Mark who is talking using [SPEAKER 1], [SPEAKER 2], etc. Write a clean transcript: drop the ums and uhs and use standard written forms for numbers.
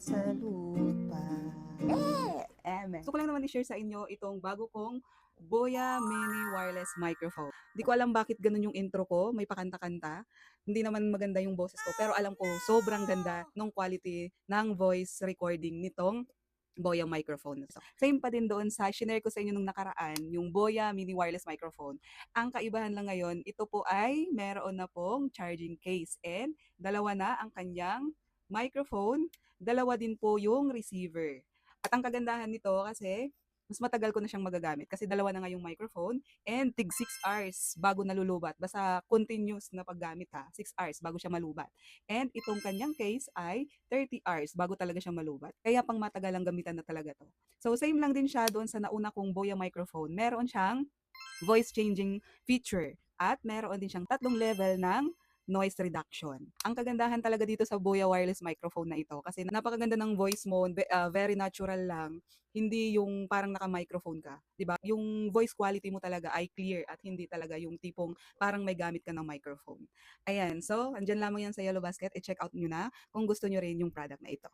[SPEAKER 1] sa lupa. Gusto ko lang naman i-share sa inyo itong bago kong Boya Mini Wireless Microphone. Di ko alam bakit ganun yung intro ko, may pakanta-kanta. Hindi naman maganda yung boses ko, pero alam ko sobrang ganda ng quality ng voice recording nitong Boya microphone. So, same pa din doon sa shinare ko sa inyo nung nakaraan, yung Boya Mini Wireless Microphone. Ang kaibahan lang ngayon, ito po ay meron na pong charging case and dalawa na ang kanyang microphone, dalawa din po yung receiver. At ang kagandahan nito kasi mas matagal ko na siyang magagamit kasi dalawa na nga yung microphone and tig 6 hours bago nalulubat. Basta continuous na paggamit ha, 6 hours bago siya malubat. And itong kanyang case ay 30 hours bago talaga siya malubat. Kaya pang matagalang gamitan na talaga to. So same lang din siya doon sa nauna kong Boya microphone. Meron siyang voice changing feature at meron din siyang 3 level ng noise reduction. Ang kagandahan talaga dito sa Boya wireless microphone na ito kasi napakaganda ng voice mo, very natural lang, hindi yung parang naka-microphone ka, 'di ba? Yung voice quality mo talaga ay clear at hindi talaga yung tipong parang may gamit ka ng microphone. Ayan, so andiyan lamang yan sa Yellow Basket, i-check out niyo na kung gusto niyo rin yung product na ito.